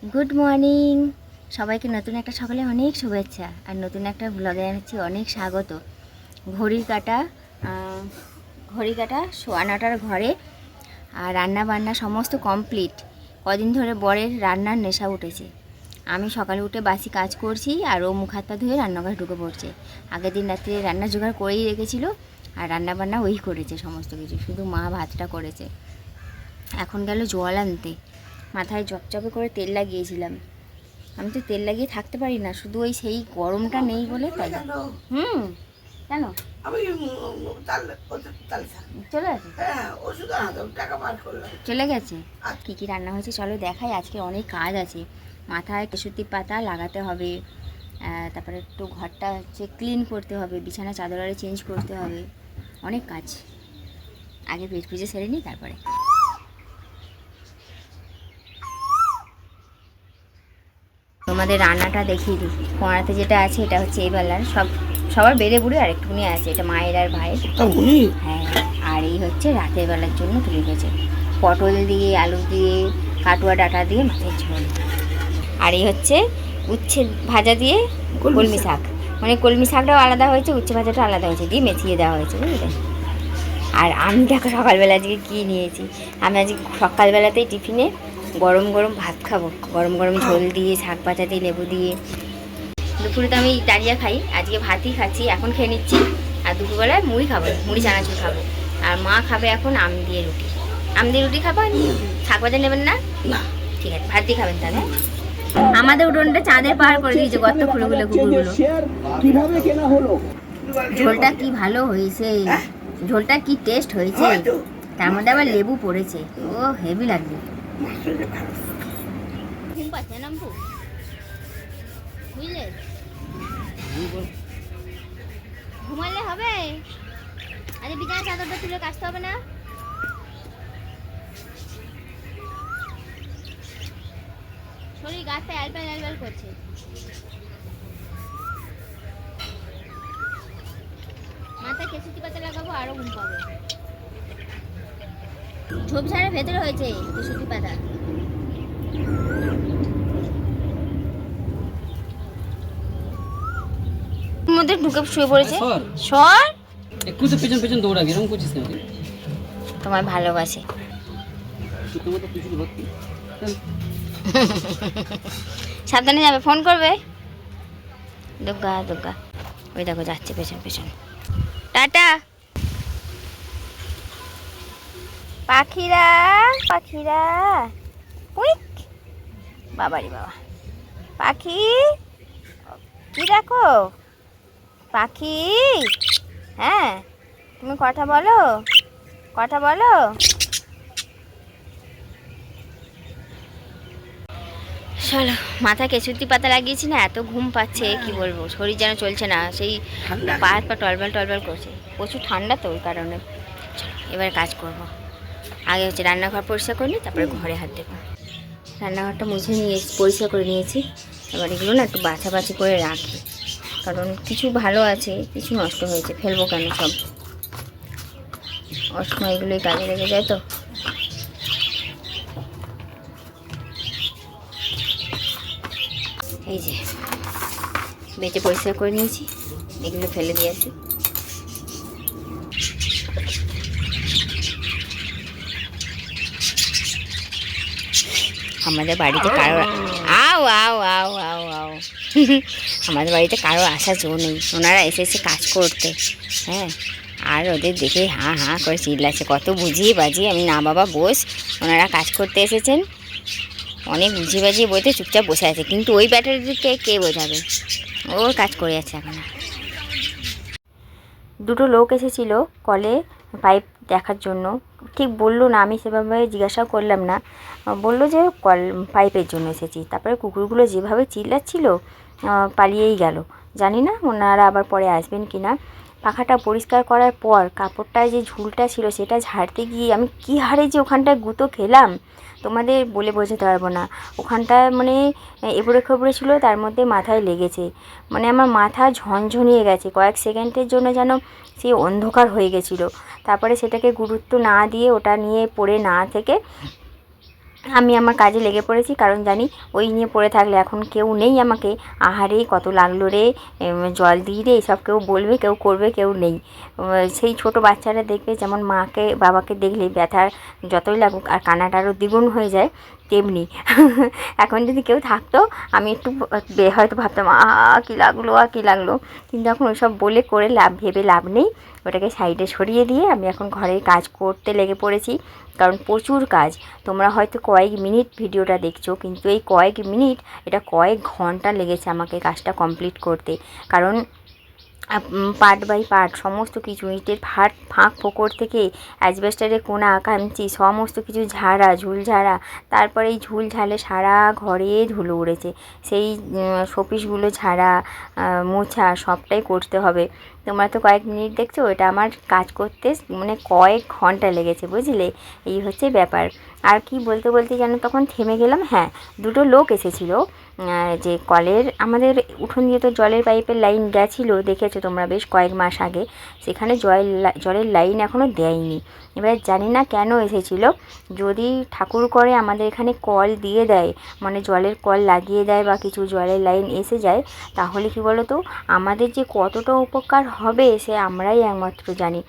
Good morning সবাইকে। নতুন একটা সকালে অনেক শুভেচ্ছা আর নতুন একটা ব্লগে জানাচ্ছি অনেক স্বাগত। ঘড়ির কাঁটা 9:15 ঘরে আর রান্না বান্না সমস্ত কমপ্লিট। কদিন ধরে বরের রান্নার নেশা উঠেছে। আমি সকালে উঠে বাসি কাজ করছি আর ও মুখ হাত পা ধুয়ে রান্নাঘরে ঢুকে পড়ছে। আগের দিন রাত্রে রান্না জোগাড় করেই রেখেছিল আর রান্না বান্না ওই করেছে সমস্ত কিছু, শুধু মা ভাতটা করেছে। এখন গেল জল আনতে। মাথায় চপচপে করে তেল লাগিয়েছিলাম। আমি তো তেল লাগিয়ে থাকতে পারি না, শুধু ওই সেই গরমটা নেই বলে তাই। কেন চলে গেছে? কী কী রান্না হয়েছে চলো দেখাই। আজকে অনেক কাজ আছে। মাথায় কেশুতি পাতা লাগাতে হবে, তারপরে একটু ঘরটা হচ্ছে ক্লিন করতে হবে, বিছানা চাদর আরে চেঞ্জ করতে হবে, অনেক কাজ। আগে পেট পুজো সেরে নিই তারপরে। তোমাদের রান্নাটা দেখিয়ে দিই। কোঁড়াতে যেটা আছে এটা হচ্ছে এই বেলার সবার বেড়ে বুড়ে আর একটুখানি আছে, এটা মায়ের আর ভাইয়ের। হ্যাঁ, আর এই হচ্ছে রাতের বেলার জন্য তুলে রেখেছে পটল দিয়ে, আলু দিয়ে, কাটুয়া ডাঁটা দিয়ে মাছের ঝোল। আর এই হচ্ছে উচ্ছে ভাজা দিয়ে কলমি শাক, মানে কলমি শাকটাও আলাদা হয়েছে, উচ্ছে ভাজাটাও আলাদা হয়েছে, দিয়ে মেথিয়ে দেওয়া হয়েছে, বুঝলে। আর আমি দেখো সকালবেলা আজকে কী নিয়েছি। আমি আজকে সকালবেলাতেই টিফিনে গরম গরম ভাত খাবো, গরম গরম ঝোল দিয়ে, শাক ভাজা দিয়ে, লেবু দিয়ে। দুপুরে তো আমি ডালিয়া খাই, আজকে ভাতই খাচ্ছি, এখন খেয়ে নিচ্ছি। আর দুপুরবেলায় মুড়ি খাবো, মুড়ি চানাচুর খাবো। আর মা খাবে এখন আম দিয়ে রুটি। আম দিয়ে রুটি খাবো, শাক ভাজা নেবেন না? ঠিক আছে, ভাত দিয়ে খাবেন তাহলে। আমাদের উঠোনটা চাঁদের পাহাড় করে দিয়েছে, গর্ত খুলে কুকুরগুলো। ঝোলটা কি ভালো হয়েছে, ঝোলটা কি টেস্ট হয়েছে, তার মধ্যে আবার লেবু পড়েছে, ও হেভি লাগবে। ঘুম পাচ্ছে না বুঝলে, ঘুমালে হবে। আরে বিছানা চাদরটা তুলে কাচতে হবে না? শরীর গাছটা অ্যালপাল করছে। মাথায় কেশুতি পাতা লাগাবো, আরো ঘুম পাবে। ঝোপঝাড়ের ভেতরে হয়েছে কেশুতি পাতা। মধ্যে ঢুকে শুয়ে পড়েছে। সর একটু তো পেছন পেছন দৌড়াবি, এরকম করছিস কেন? তোমায় ভালোবাসে। সাবধানে যাবে, ফোন করবে। দুর্গা দুর্গা, ওই দেখো যাচ্ছে পেছন পেছন। টাটা পাখিরা, পাখিরা। উইক, বাবারি বাবা, পাখি কি দেখো, পাখি। হ্যাঁ, তুমি কথা বলো, কথা বলো। চলো, মাথায় কেশুতি পাতা লাগিয়েছি না, এত ঘুম পাচ্ছে কি বলবো, শরীর যেন চলছে না, সেই পা হাত পা টলবাল টলবাল করছে, প্রচুর ঠান্ডা তো ওই কারণে। চলো এবার কাজ করব। আগে হচ্ছে রান্নাঘর পরিষ্কার করে নিই, তারপরে ঘরে হাত দেবো। রান্নাঘরটা মুছে নিয়ে পরিষ্কার করে নিয়েছি। এবার এগুলো না একটু বাছাবাছি করে রাখি, কারণ কিছু ভালো আছে, কিছু নষ্ট হয়েছে, ফেলবো কেন সব, অসময় এগুলোই কাজে লেগে যায় তো। এই যে বেঁচে পরিষ্কার করে নিয়েছি, এগুলো ফেলে দিয়ে আসি। আমাদের বাড়িতে কারো আও আও আও আও আও আমাদের বাড়িতে কারো আসা জো নেই, ওনারা এসে কাজ করতে। হ্যাঁ, আর ওদের দেখে হাঁ হাঁ করে চিল্লাচ্ছে, কত বুঝিয়ে বাজিয়ে আমি না বাবা বস, ওনারা কাজ করতে এসেছেন। অনেক বুঝিয়ে বাজিয়ে বলতে চুপচাপ বসে আছে, কিন্তু ওই ব্যাটারিকে কে বোঝাবে, ওর কাজ করে আছে এখন। দুটো লোক এসেছিলো কলে পাইপ দেখার জন্য, ঠিক বললো না, আমি সেভাবে জিজ্ঞাসাও করলাম না। বললো যে কল পাইপের জন্য এসেছি। তারপরে কুকুরগুলো যেভাবে চিল্লাচ্ছিল পালিয়েই গেল। জানি না ওনারা আবার পরে আসবেন কি না। পাখাটা পরিষ্কার করার পর কাপড়টায় যে ঝুলটা ছিল সেটা ঝাড়তে গিয়ে আমি কী হারে যে ওখানটায় গুঁতো খেলাম তোমাদের বলে বোঝাতে পারবো না। ওখানটায় মানে এবড়ে খবড়ে ছিল, তার মধ্যে মাথায় লেগেছে, মানে আমার মাথা ঝনঝনিয়ে গেছে। কয়েক সেকেন্ডের জন্য যেন সেই অন্ধকার হয়ে গেছিলো। তারপরে সেটাকে গুরুত্ব না দিয়ে, ওটা নিয়ে পড়ে না থেকে আমি আমার কাজে লেগে পড়েছি, কারণ জানি ওই নিয়ে পড়ে থাকলে এখন কেউ নেই আমাকে আহারে কত লাগলো রে, জল দিই রে, এসব কেউ বলবে, কেউ করবে, কেউ নেই। সেই ছোট বাচ্চারা দেখবে যেমন মাকে বাবাকে দেখলে ব্যথার যতই লাগুক আর কান্নাটা আরও দ্বিগুণ হয়ে যায়, তেমনি এখন যদি কেউ থাকতো আমি একটু হয়তো ভাবতাম কী লাগলো কী লাগলো, কিন্তু এখন ওইসব বলে করে ভেবে লাভ নেই। ওটাকে সাইডে সরিয়ে দিয়ে আমি এখন ঘরের কাজ করতে লেগে পড়েছি, কারণ প্রচুর কাজ। তোমরা হয়তো কয়েক মিনিট ভিডিওটা দেখছো, কিন্তু এই কয়েক মিনিট এটা কয়েক ঘন্টা লেগেছে আমাকে কাজটা কমপ্লিট করতে, কারণ পার্ট বাই পার্ট সমস্ত কিছু, ইটের ফাঁক ফোকর থেকে অ্যাজবেস্টারের কোনা কাঞ্চি সমস্ত কিছু ঝাড়া, ঝুল ঝাড়া, তারপরে এই ঝুল ঝালে সারা ঘরে ধুলো উড়েছে, সেই শোপিসগুলো ঝাড়া মোছা সবটাই করতে হবে। তোমরা তো কয়েক মিনিট দেখছো, এটা আমার কাজ করতে মানে কয়েক ঘন্টা লেগেছে, বুঝলে? এই হচ্ছে ব্যাপার। আর কি বলতে বলতে যেন তখন থেমে গেলাম। হ্যাঁ, দুটো লোক এসেছিলো, যে কলের আমাদের উঠোন দিয়ে তো জলের পাইপের লাইন গেছিলো, দেখেছো তোমরা বেশ কয়েক মাস আগে, সেখানে জলের লাইন এখনও দেয়নি। এবার জানি না কেন এসেছিলো, যদি ঠাকুর করে আমাদের এখানে কল দিয়ে দেয়, মানে জলের কল লাগিয়ে দেয় বা কিছু জলের লাইন এসে যায়, তাহলে কি বলো তো আমাদের যে কতটা উপকার হবে সে আমরাই একমাত্র জানি।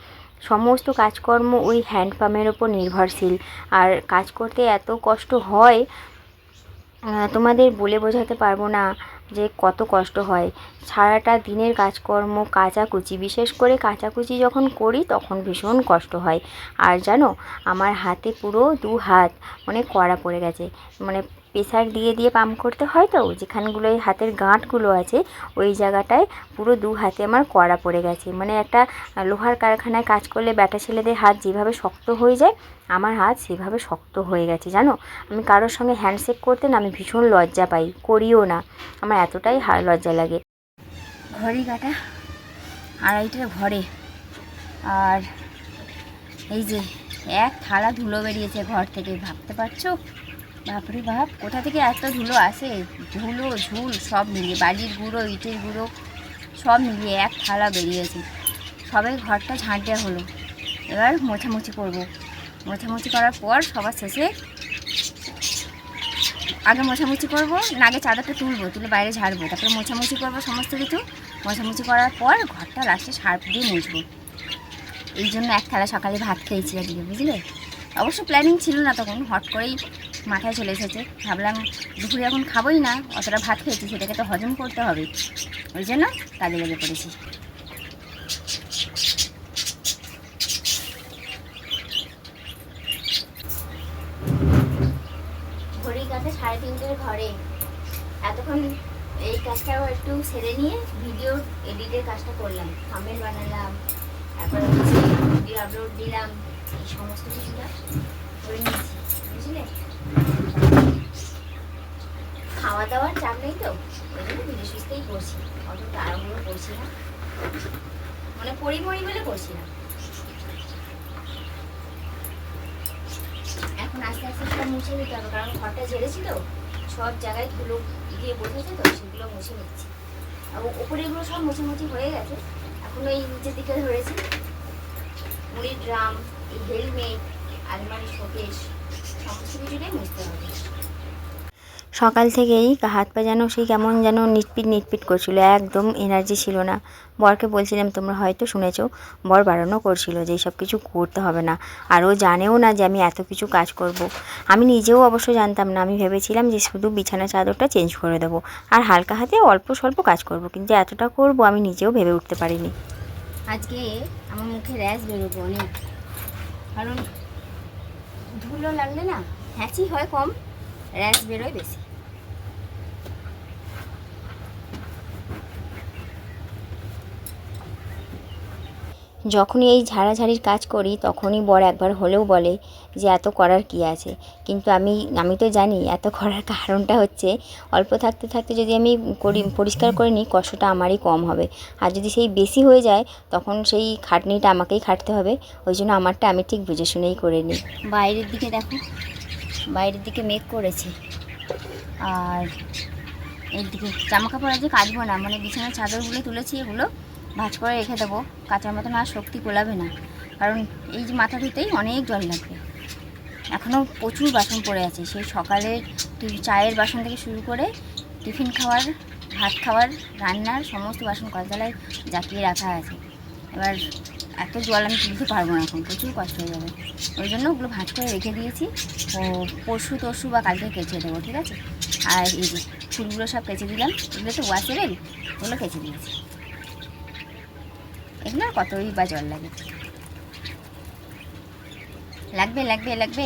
সমস্ত কাজকর্ম ওই হ্যান্ডপাম্পের ওপর নির্ভরশীল, আর কাজ করতে এত কষ্ট হয় তোমাদের বলে বোঝাতে পারবো না যে কত কষ্ট হয়। সারাটা দিনের কাজকর্ম, কাচাকুচি, বিশেষ করে কাচাকুচি যখন করি তখন ভীষণ কষ্ট হয়। আর জানো আমার হাতে পুরো 2 হাত মানে কড়া পড়ে গেছে, মানে প্রেসার দিয়ে দিয়ে পাম্প করতে হয় তো, যেখানগুলো এই হাতের গাঁটগুলো আছে ওই জায়গাটায় পুরো 2 হাতে আমার কড়া পড়ে গেছে। মানে একটা লোহার কারখানায় কাজ করলে ব্যাটা ছেলেদের হাত যেভাবে শক্ত হয়ে যায়, আমার হাত সেভাবে শক্ত হয়ে গেছে। জানো আমি কারোর সঙ্গে হ্যান্ডশেক করতে না আমি ভীষণ লজ্জা পাই, করিও না, আমার এতটাই লজ্জা লাগে। ঘড়ি কাটা 2:30টার ঘরে, আর এই যে এক থালা ধুলো বেরিয়েছে ঘর থেকে, ভাবতে পারছো? বাপরে বাপ, কোথা থেকে এত ধুলো আসে, ধুলো ঝুল সব মিলিয়ে, বাড়ির গুঁড়ো, ইটের গুঁড়ো সব মিলিয়ে এক থালা বেরিয়েছে। সবাই ঘরটা ঝাঁট দেওয়া হলো, এবার মোছামুছি করবো। মোছামুছি করার পর সবার শেষে আগে মোছামুছি করবো না, আগে চাদরটা তুলে বাইরে ঝাড়বো, তারপরে মোছামুছি করবো সমস্ত কিছু। মোছামুছি করার পর ঘরটা লাস্টে সার্ফ দিয়ে মুছবো। এই জন্য এক থালা সকালে ভাত খেয়েছি আজকে, বুঝলে? অবশ্য প্ল্যানিং ছিল না তখন, হট করেই মাথায় চলে এসেছে। ভাবলাম দুপুরে এখন খাবোই না, অতটা ভাত খেয়েছি সেটাকে তো হজম করতে হবে, ওই জন্য কাজে লেগে পড়েছি। ঘড়ি কাটে 3:30টার ঘরে। এতক্ষণ এই কাজটাও একটু সেরে নিয়ে ভিডিও এডিটের কাজটা করলাম, থাম্বনেল বানালাম, তারপরে হচ্ছে ভিডিও আপলোড দিলাম, এই সমস্ত কিছুটা করে নিয়েছি, বুঝলে? খাওয়া দাওয়ার চাপ নেই তো, ওই জন্য ধীরে সুস্থেই করছি, অত তাড়াহুড়ো করছি না, মানে পড়ি বলে করছি না। এখন আস্তে আস্তে সব মুছে নিতে হবে, কারণ ঘরটা ঝেড়েছি তো, সব জায়গায় ধুলো দিয়ে বসেছে তো, সেগুলো মুছে নিচ্ছি। আর ওপরে এগুলো সব মুছামুছি হয়ে গেছে, এখন এই নিচের দিকে ধরেছি। মুড়ির ড্রাম, এই হেলমেট, আলমারি, শোকেস সমস্ত কিছুটাই মুছতে হবে। সকাল থেকেই হাত পা যেন সেই কেমন যেন নিটপিট করছিল, একদম এনার্জি ছিল না। বরকে বলছিলাম, তোমরা হয়তো শুনেছো, বর বারণও করছিল যে এইসব কিছু করতে হবে না, আর ও জানেও না যে আমি এত কিছু কাজ করব। আমি নিজেও অবশ্য জানতাম না, আমি ভেবেছিলাম যে শুধু বিছানা চাদরটা চেঞ্জ করে দেবো আর হালকা হাতে অল্প স্বল্প কাজ করব, কিন্তু এতটা করব আমি নিজেও ভেবে উঠতে পারিনি। আজকে আমার মুখে র্যাশ বেরোবো অনেক, কারণ ধুলো লাগলে না হ্যাঁচি হয় কম, র্যাশ বেরোয় বেশি। যখনই এই ঝাড়াঝাড়ির কাজ করি তখনই বর একবার হলেও বলে যে এত করার কি আছে, কিন্তু আমি তো জানি এত করার কারণটা হচ্ছে অল্প থাকতে থাকতে যদি আমি পরিষ্কার করে নিই কষ্টটা আমারই কম হবে, আর যদি সেই বেশি হয়ে যায় তখন সেই খাটনিটা আমাকেই খাটতে হবে। ওই জন্য আমারটা আমি ঠিক বুঝে শুনেই করে নিই। বাইরের দিকে দেখো, বাইরের দিকে মেঘ করেছে, আর এর দিকে জামা কাপড় আজকে কাচবো না, মানে বিছানার চাদরগুলো তুলেছি এগুলো ভাঁজ করে রেখে দেবো, কাচার মতন আর শক্তি কোলাবে না, কারণ এই যে মাথা ধুতেই অনেক জল লাগবে, এখনও প্রচুর বাসন পড়ে আছে, সেই সকালে চায়ের বাসন থেকে শুরু করে টিফিন খাওয়ার, ভাত খাওয়ার, রান্নার সমস্ত বাসন কলতলায় জাকিয়ে রাখা আছে। এবার এত জল আমি তুলতে পারবো না, এখন প্রচুর কষ্ট হয়ে যাবে। ওই জন্য ওগুলো ভাঁজ করে রেখে দিয়েছি, ও পরশু বা কালকে কেচে দেবো, ঠিক আছে। আর এই যে ফুলগুলো সব কেচে দিলাম, এগুলো তো ওয়াশেবেল, ওগুলো কেচে দিয়েছি। এগুলো আর কতই বা জল লাগে, লাগবে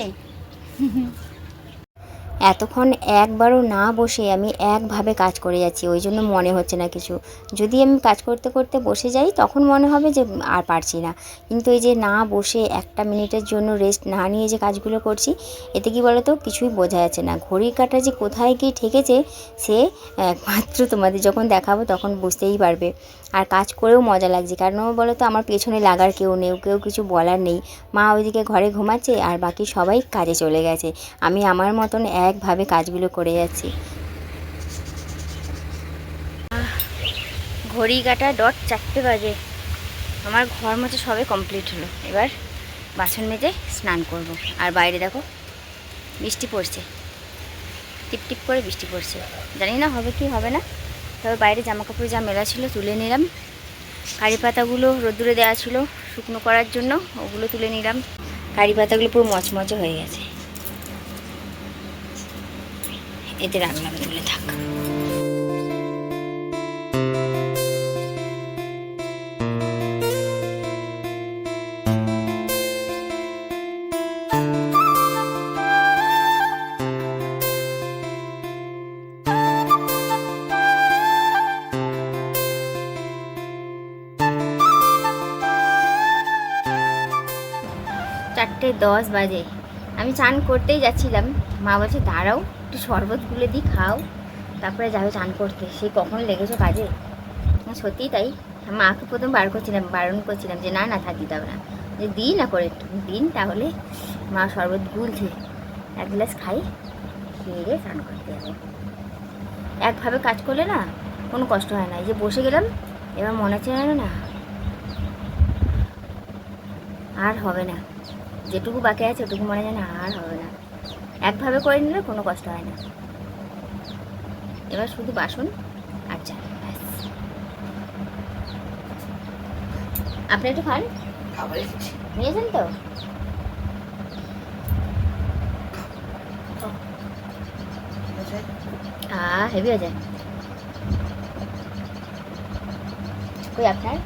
এতক্ষণ একবারও না বসে আমি একভাবে কাজ করে যাচ্ছি, ওই জন্য মনে হচ্ছে না কিছু। যদি আমি কাজ করতে করতে বসে যাই তখন মনে হবে যে আর পারছি না, কিন্তু এই যে না বসে একটা মিনিটের জন্য রেস্ট না নিয়ে যে কাজগুলো করছি, এতে কি বলো তো কিছুই বোঝা যাচ্ছে না। ঘড়ির কাঁটা যে কোথায় গিয়ে ঠেকেছে সে একমাত্র তোমাদের যখন দেখাবো তখন বুঝতেই পারবে। আর কাজ করেও মজা লাগছে, কারণ বলো তো আমার পেছনে লাগার কেউ নেই, কেউ কিছু বলার নেই। মা ওইদিকে ঘরে ঘুমাচ্ছে আর বাকি সবাই কাজে চলে গেছে, আমি আমার মতন একভাবে কাজগুলো করে যাচ্ছি। ঘড়ি কাটা ডট 4টে বাজে, আমার ঘর মোছা সবে কমপ্লিট হলো। এবার বাসন মেজে স্নান করব। আর বাইরে দেখো বৃষ্টি পড়ছে, টিপ টিপ করে বৃষ্টি পড়ছে, জানি না হবে কি হবে না। তবে বাইরে জামা কাপড় যা মেলা ছিল তুলে নিলাম, কারি পাতাগুলো রোদ্দুরে দেওয়া ছিল শুকনো করার জন্য, ওগুলো তুলে নিলাম। কারি পাতাগুলো পুরো মচমচে হয়ে গেছে, এতে রাখলাম, তুলে থাক। চারটে 10 বাজে, আমি চান করতেই যাচ্ছিলাম, মা বলছে দাঁড়াও একটু শরবত গুলে দিই খাও, তারপরে যাবে চান করতে। সেই কখন লেগেছো কাজে। সত্যিই তাই, মাকে প্রথম বারণ করছিলাম যে না থাক দিতে হবে না, যে দিই না করে একটু দিন, তাহলে মা শরবত গুলছে, এক গ্লাস খাই, খেয়ে চান করতে যাবে। একভাবে কাজ করলে না কোনো কষ্ট হয় না। এই যে বসে গেলাম, এবার মনে হচ্ছে না আর হবে না, যেটুকু বাকি আছে ওটুকু মনে হয় না আর হবে না। একভাবে করে নিলে কোনো কষ্ট হয় না। এবার শুধু বাসন আর চা, ব্যাস। আপনি একটু খান, নিয়েছেন তো? হেভি হয়ে যায়। কই আপনার?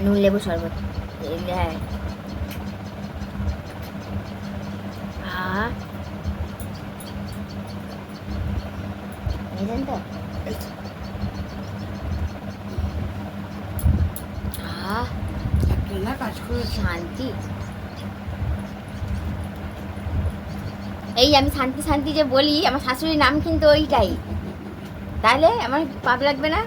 নুন লেবু শরবত, হ্যাঁ। নিয়েছেন তো? শান্তি। এই আমি শান্তি শান্তি যে বলি, আমার শাশুড়ির নাম কিন্তু ওইটাই, তাহলে আমার পাপ লাগবে না।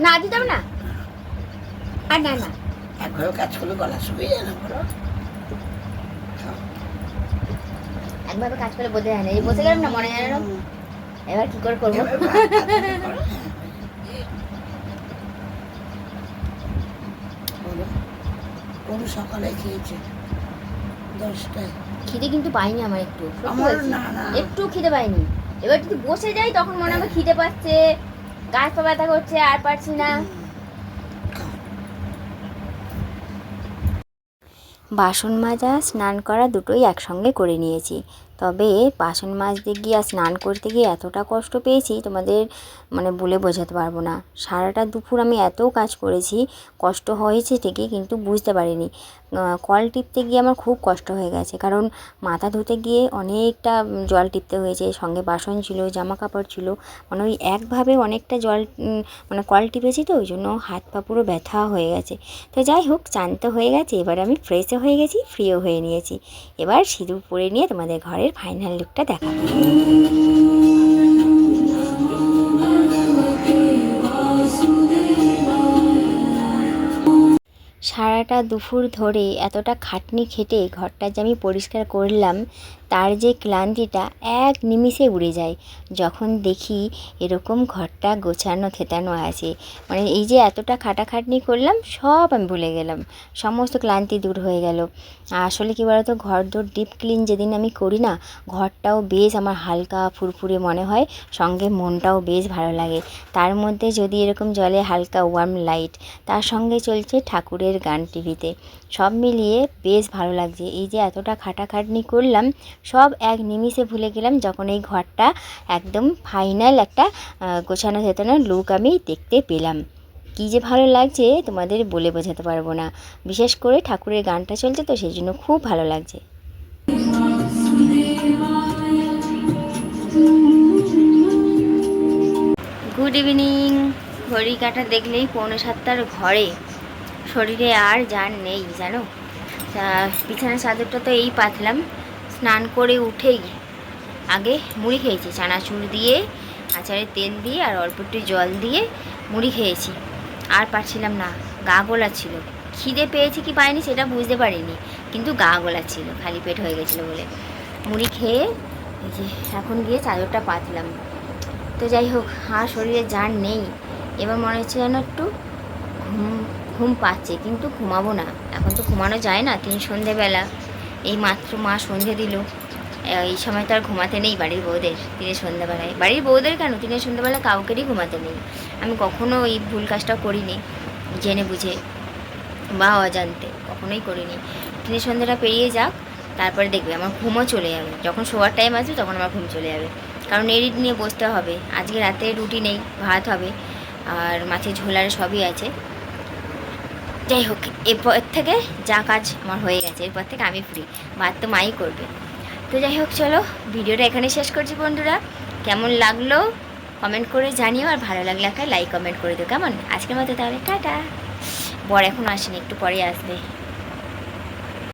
না দিতে হবে না, আর না একভাবে কাজ করলে গলা শুকিয়ে যায় না, বলো? একভাবে কাজ করে বোঝা যায় না, এই বসে গেলাম না মনে হয় না, এবার কি করে করবো। কোন সকালে খেয়েছে 10টায়, খিদে কিন্তু পাইনি আমার একটু, আমার না একটু খিদে পাইনি। এবার যদি বসে যাই তখন মনে হবে খিদে পাচ্ছে, গাছ পা ব্যথা করছে, আর পারছি না। বাসন মাজা স্নান করা দুটোই একসঙ্গে করে নিয়েছি, তবে বাসন মাজতে গিয়ে আর স্নান করতে গিয়ে এতটা কষ্ট পেয়েছি তোমাদের বলে বোঝাতে পারবো না। সারাটা দুপুর আমি এত কাজ করেছি, কষ্ট হয়েছে ঠিকই কিন্তু বুঝতে পারিনি। কল টিপতে গিয়ে আমার খুব কষ্ট হয়ে গেছে, কারণ মাথা ধুতে গিয়ে অনেকটা জল টিপতে হয়েছে, সঙ্গে বাসন ছিল, জামা কাপড় ছিল, ওই একভাবে অনেকটা জল কল টিপেছি, তো ওই জন্য হাত পা পুরো ব্যথা হয়ে গেছে। তো যাই হোক, চান তো হয়ে গেছে, এবার আমি ফ্রেশও হয়ে গেছি, ফ্রিও হয়ে নিয়েছি। এবার সিঁদুর পরে নিয়ে তোমাদের ঘরের ফাইনাল লুকটা দেখাবো। সারাটা দুপুর ধরে এতটা খাটনি খেটে ঘরটা যে আমি পরিষ্কার করলাম, তার যে ক্লান্তিটা এক নিমিষে উড়ে যায় যখন দেখি এরকম ঘরটা গোছানো থেতানো আছে। মানে এই যে এতটা খাটাখাটনি করলাম সব আমি ভুলে গেলাম, সমস্ত ক্লান্তি দূর হয়ে গেল। আসলে কী বলতো, ঘর দোর ডিপ ক্লিন যেদিন আমি করি না, ঘরটাও বেশ আমার হালকা ফুরফুরে মনে হয়, সঙ্গে মনটাও বেশ ভালো লাগে। তার মধ্যে যদি এরকম জলে হালকা ওয়ার্ম লাইট, তার সঙ্গে চলছে ঠাকুরের গান টিভিতে, সব মিলিয়ে বেশ ভালো লাগছে। এই যে এতটা খাটাখাটনি করলাম সব এক নিমিষে ভুলে গেলাম যখন এই ঘরটা একদম ফাইনাল একটা গোছানো থেতানো লুক আমি দেখতে পেলাম। কী যে ভালো লাগছে তোমাদের বলে বোঝাতে পারবো না। বিশেষ করে ঠাকুরের গানটা চলছে তো সেই জন্য খুব ভালো লাগছে। Good evening. ঘড়ি কাঁটা দেখলেই 6:45 ঘরে। শরীরে আর জান নেই জানো। বিছানার চাদরটা তো এই পাতলাম, স্নান করে উঠেই আগে মুড়ি খেয়েছি, চানাচুর দিয়ে আচারের তেল দিয়ে আর অল্প একটু জল দিয়ে মুড়ি খেয়েছি। আর পারছিলাম না, গা গোলা ছিল। খিদে পেয়েছি কি পাইনি সেটা বুঝতে পারিনি, কিন্তু গা গোলা ছিল, খালি পেট হয়ে গেছিলো বলে। মুড়ি খেয়ে এই যে এখন গিয়ে চাদরটা পাতলাম। তো যাই হোক, আর শরীরে জান নেই। এবার মনে হচ্ছে যেন একটু ঘুম পাচ্ছে, কিন্তু ঘুমাবো না, এখন তো ঘুমানো যায় না। সন্ধেবেলা এই মাত্র মা সন্ধে দিল, এই সময় তো আর ঘুমাতে নেই বাড়ির বউদের। সন্ধ্যাবেলায় বাড়ির বউদের কেন, সন্ধ্যাবেলা কাউকেরই ঘুমাতে নেই। আমি কখনো এই ভুল কাজটা করিনি, জেনে বুঝে বা অজান্তে কখনোই করিনি। সন্ধ্যাটা পেরিয়ে যাক, তারপরে দেখবে আমার ঘুমও চলে যাবে। যখন শোয়ার টাইম আসবে তখন আমার ঘুম চলে যাবে, কারণ এডিট নিয়ে বসতে হবে। আজকে রাতে রুটি নেই, ভাত হবে, আর মাছের ঝোলার সবই আছে। যাই হোক, এরপর থেকে যা কাজ আমার হয়ে গেছে, এরপর থেকে আমি ফ্রি, ভাত তো মাই করবে। তো যাই হোক, চলো ভিডিওটা এখানে শেষ করছি বন্ধুরা। কেমন লাগলো কমেন্ট করে জানিও, আর ভালো লাগলে একটা লাইক কমেন্ট করে দিও। কেমন, আজকের মতো তাহলে টাটা। বর এখন আসেনি, একটু পরে আসবে।